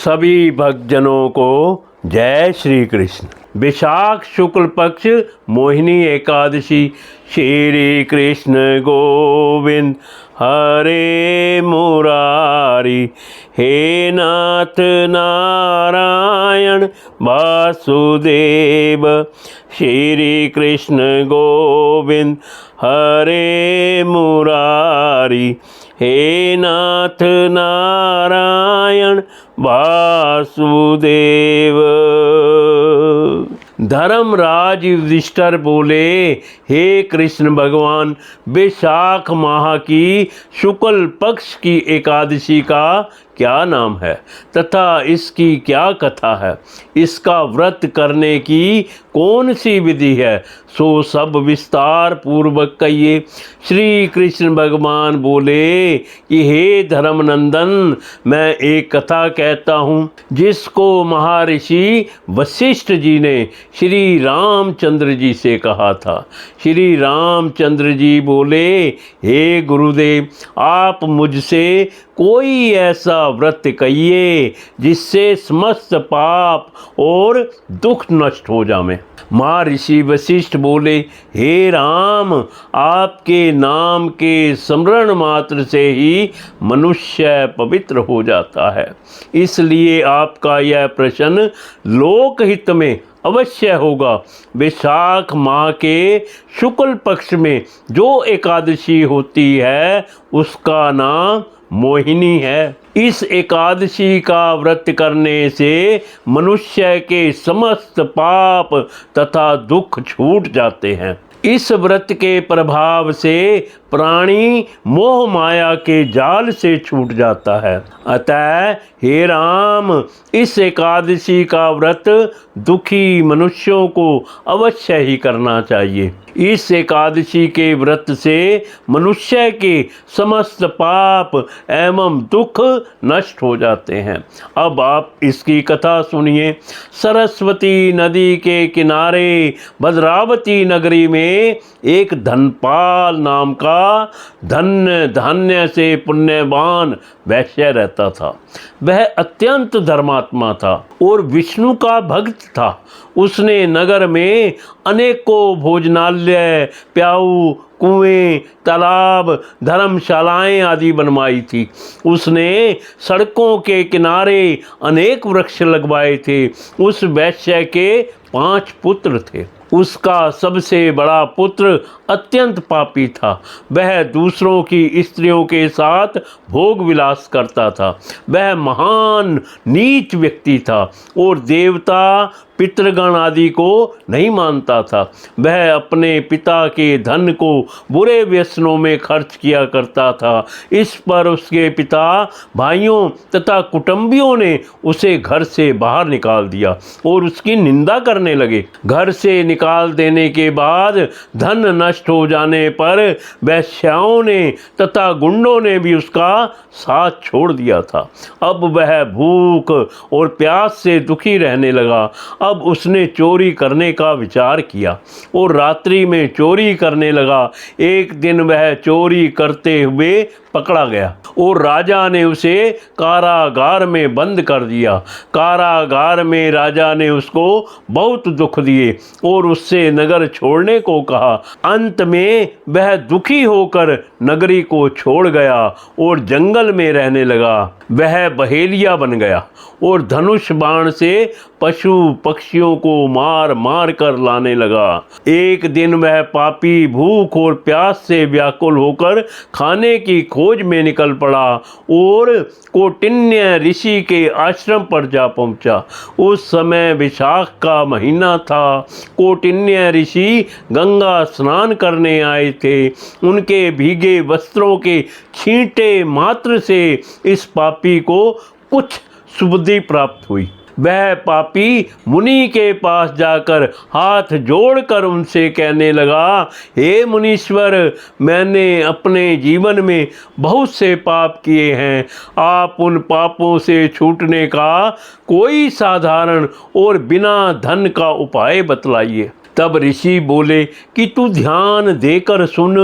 सभी भक्तजनों को जय श्री कृष्ण। विशाख शुक्ल पक्ष मोहिनी एकादशी। श्री कृष्ण गोविंद हरे मुरारी, हे नाथ नारायण वासुदेव। श्री कृष्ण गोविंद हरे मुरारी, हे नाथ नारायण वासुदेव। धर्मराज युधिष्ठिर बोले, हे कृष्ण भगवान, वैशाख माह की शुक्ल पक्ष की एकादशी का क्या नाम है तथा इसकी क्या कथा है? इसका व्रत करने की कौन सी विधि है, सो सब विस्तार पूर्वक कहिए। श्री कृष्ण भगवान बोले कि हे धर्मनंदन, मैं एक कथा कहता हूँ जिसको महर्षि वशिष्ठ जी ने श्री रामचंद्र जी से कहा था। श्री रामचंद्र जी बोले, हे गुरुदेव, आप मुझसे कोई ऐसा व्रत कहिए जिससे समस्त पाप और दुख नष्ट हो जावे। महर्षि वशिष्ठ बोले, हे राम, आपके नाम के स्मरण मात्र से ही मनुष्य पवित्र हो जाता है, इसलिए आपका यह प्रश्न लोकहित में अवश्य होगा। वैशाख माह के शुक्ल पक्ष में जो एकादशी होती है उसका नाम मोहिनी है। इस एकादशी का व्रत करने से मनुष्य के समस्त पाप तथा दुख छूट जाते हैं। इस व्रत के प्रभाव से प्राणी मोह माया के जाल से छूट जाता है। अतः हे राम, इस एकादशी का व्रत दुखी मनुष्यों को अवश्य ही करना चाहिए। इस एकादशी के व्रत से मनुष्य के समस्त पाप एवं दुख नष्ट हो जाते हैं। अब आप इसकी कथा सुनिए। सरस्वती नदी के किनारे भद्रावती नगरी में एक धनपाल नाम का धन्य धान्य से पुण्यवान वैश्य रहता था। वह अत्यंत धर्मात्मा था और विष्णु का भक्त था। उसने नगर में अनेकों भोजनालय, प्याऊ, कुएं, तालाब, धर्मशालाएं आदि बनवाई थी। उसने सड़कों के किनारे अनेक वृक्ष लगवाए थे। उस वैश्य के 5 पुत्र थे। उसका सबसे बड़ा पुत्र अत्यंत पापी था। वह दूसरों की स्त्रियों के साथ भोग विलास करता था। वह महान नीच व्यक्ति था और देवता पितृगण आदि को नहीं मानता था। वह अपने पिता के धन को बुरे व्यसनों में खर्च किया करता था। इस पर उसके पिता, भाइयों तथा कुटुंबियों ने उसे घर से बाहर निकाल दिया और उसकी निंदा करने लगे। घर से निकाल देने के बाद धन नष्ट हो जाने पर वैश्याओं ने तथा गुंडों ने भी उसका साथ छोड़ दिया था। अब वह भूख और प्यास से दुखी रहने लगा। अब उसने चोरी करने का विचार किया और रात्रि में चोरी करने लगा। एक दिन वह चोरी करते हुए पकड़ा गया और राजा ने उसे कारागार में बंद कर दिया। कारागार में राजा ने उसको बहुत दुख दिए और उससे नगर छोड़ने को कहा। अंत में वह दुखी होकर नगरी को छोड़ गया और जंगल में रहने लगा। वह बहेलिया बन गया और धनुष बाण से पशु पक्षियों को मार मार कर लाने लगा। एक दिन वह पापी भूख और प्यास से व्याकुल होकर खाने की खोज में निकल पड़ा और कौटिन्य ऋषि के आश्रम पर जा पहुंचा। उस समय वैशाख का महीना था। कौटिन्य ऋषि गंगा स्नान करने आए थे। उनके भीगे वस्त्रों के छींटे मात्र से इस पापी को कुछ सुबुद्धि प्राप्त हुई। वह पापी मुनि के पास जाकर हाथ जोड़कर उनसे कहने लगा, हे मुनीश्वर, मैंने अपने जीवन में बहुत से पाप किए हैं। आप उन पापों से छूटने का कोई साधारण और बिना धन का उपाय बतलाइए। तब ऋषि बोले कि तू ध्यान देकर सुन,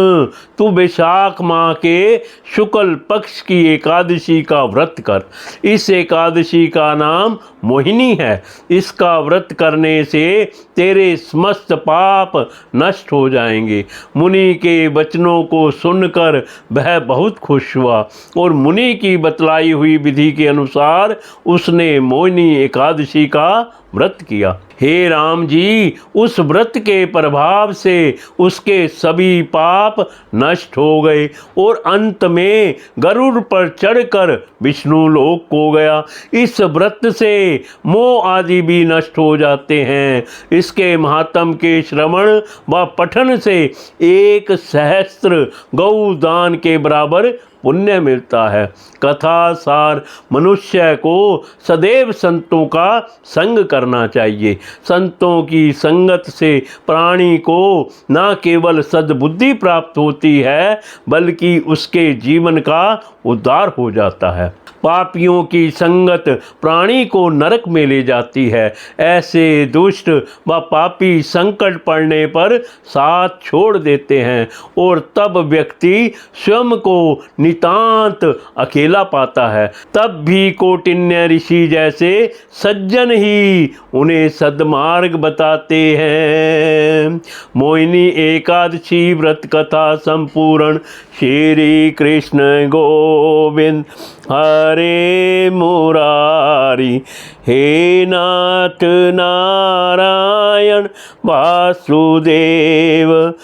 तू वैशाख माह के शुक्ल पक्ष की एकादशी का व्रत कर। इस एकादशी का नाम मोहिनी है। इसका व्रत करने से तेरे समस्त पाप नष्ट हो जाएंगे। मुनि के वचनों को सुनकर वह बहुत खुश हुआ और मुनि की बतलाई हुई विधि के अनुसार उसने मोहिनी एकादशी का व्रत किया। हे राम जी, उस व्रत के प्रभाव से उसके सभी पाप नष्ट हो गए और अंत में गरुड़ पर चढ़कर विष्णु लोक को गया। इस व्रत से मोह आदि भी नष्ट हो जाते हैं। इसके महात्म के श्रवण व पठन से 1 सहस्त्र गौदान के बराबर पुण्य मिलता है। कथा सार, मनुष्य को सदैव संतों का संग करना चाहिए। संतों की संगत से प्राणी को न केवल सद्बुद्धि प्राप्त होती है बल्कि उसके जीवन का उद्धार हो जाता है। पापियों की संगत प्राणी को नरक में ले जाती है। ऐसे दुष्ट व पापी संकट पड़ने पर साथ छोड़ देते हैं और तब व्यक्ति स्वयं को नितांत अकेला पाता है। तब भी कौटिन्य ऋषि जैसे सज्जन ही उन्हें सद्मार्ग बताते हैं। मोहिनी एकादशी व्रत कथा संपूर्ण। श्री कृष्ण गोविंद हरे मुरारी। हे नाथ नारायण वासुदेव।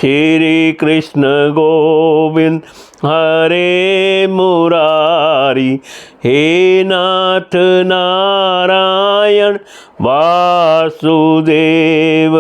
श्री कृष्ण गोविंद हरे मुरारी। हे नाथ नारायण वासुदेव।